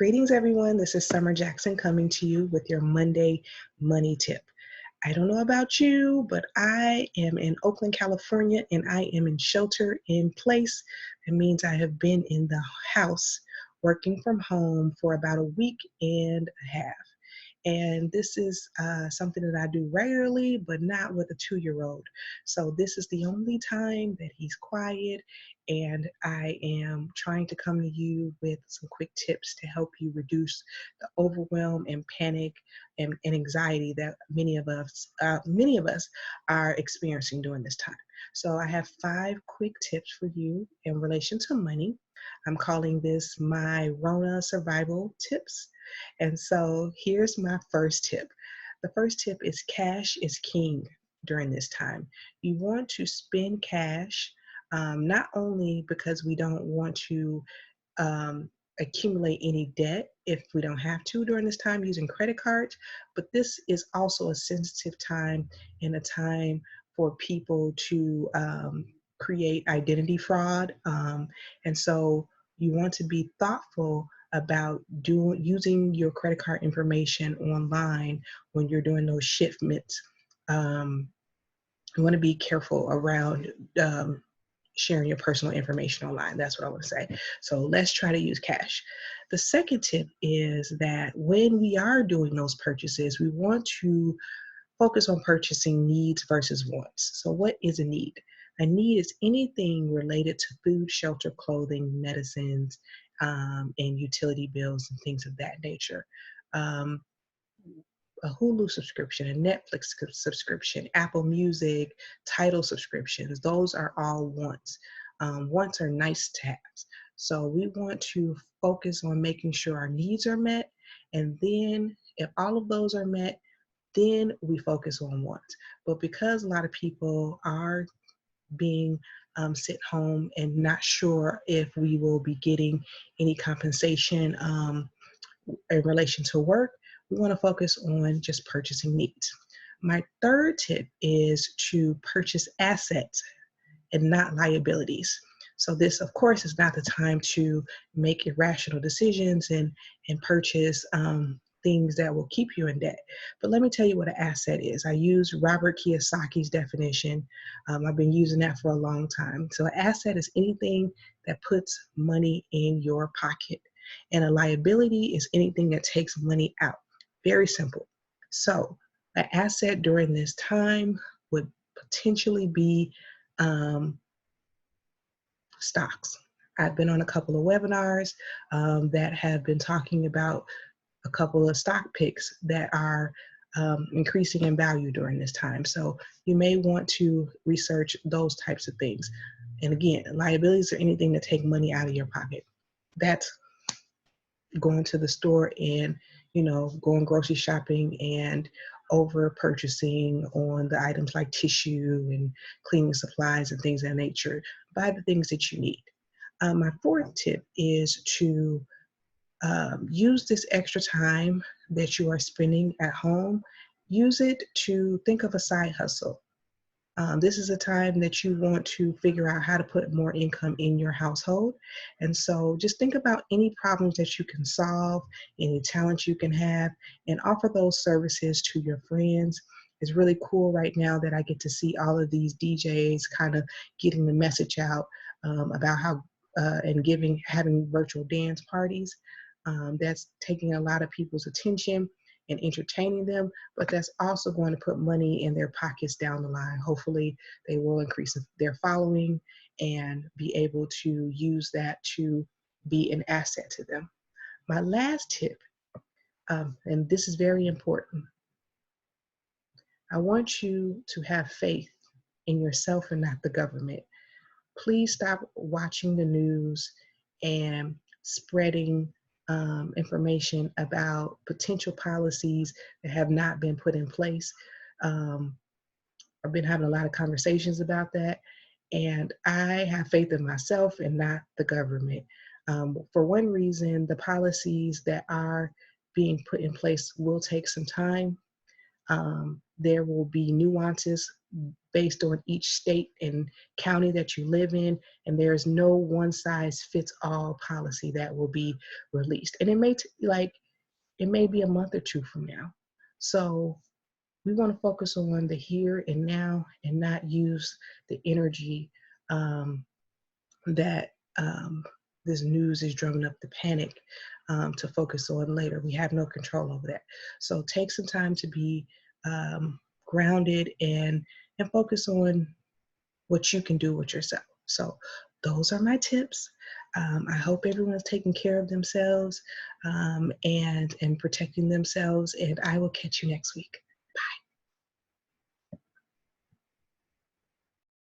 Greetings, everyone. This is Summer Jackson coming to you with your Monday Money Tip. I don't know about you, but I am in Oakland, California, and I am in shelter in place. It means I have been in the house working from home for about a week and a half. And this is something that I do regularly, but not with a 2-year-old. So this is the only time that he's quiet, and I am trying to come to you with some quick tips to help you reduce the overwhelm and panic and anxiety that many of us are experiencing during this time. So I have 5 quick tips for you in relation to money. I'm calling this my Rona survival tips. And so here's my first tip. The first tip is cash is king during this time. You want to spend cash, not only because we don't want to um, accumulate any debt if we don't have to during this time using credit cards, but this is also a sensitive time and a time for people to create identity fraud. And so you want to be thoughtful about using your credit card information online when you're doing those shipments. Um, you want to be careful around sharing your personal information online. That's what I want to say. So let's try to use cash. The second tip is that when we are doing those purchases, we want to focus on purchasing needs versus wants. So what is a need? A need is anything related to food, shelter, clothing, medicines, and utility bills and things of that nature. Um, a Hulu subscription, a Netflix subscription, Apple Music, Tidal subscriptions, those are all wants. Wants are nice to have. So we want to focus on making sure our needs are met. And then if all of those are met, then we focus on wants. But because a lot of people are being sent home and not sure if we will be getting any compensation in relation to work, we want to focus on just purchasing needs. My third tip is to purchase assets and not liabilities. So this, of course, is not the time to make irrational decisions and purchase things that will keep you in debt. But let me tell you what an asset is. I use Robert Kiyosaki's definition. I've been using that for a long time. So an asset is anything that puts money in your pocket. And a liability is anything that takes money out. Very simple. So an asset during this time would potentially be stocks. I've been on a couple of webinars that have been talking about a couple of stock picks that are increasing in value during this time. So you may want to research those types of things. And again, liabilities are anything that take money out of your pocket. That's going to the store and, going grocery shopping and over purchasing on the items like tissue and cleaning supplies and things of that nature. Buy the things that you need. My fourth tip is to use this extra time that you are spending at home, use it to think of a side hustle. This is a time that you want to figure out how to put more income in your household. And so just think about any problems that you can solve, any talents you can have, and offer those services to your friends. It's really cool right now that I get to see all of these DJs kind of getting the message out about how and having virtual dance parties. That's taking a lot of people's attention and entertaining them, but that's also going to put money in their pockets down the line. Hopefully, they will increase their following and be able to use that to be an asset to them. My last tip, and this is very important, I want you to have faith in yourself and not the government. Please stop watching the news and spreading information about potential policies that have not been put in place. Um, I've been having a lot of conversations about that, and I have faith in myself and not the government. For one reason, the policies that are being put in place will take some time. There will be nuances based on each state and county that you live in, and there's no one size fits all policy that will be released. And it may be a month or two from now. So we want to focus on the here and now and not use the energy um, that this news is drumming up the panic to focus on later. We have no control over that. So take some time to be grounded and focus on what you can do with yourself. So those are my tips. I hope everyone's taking care of themselves and protecting themselves. And I will catch you next week.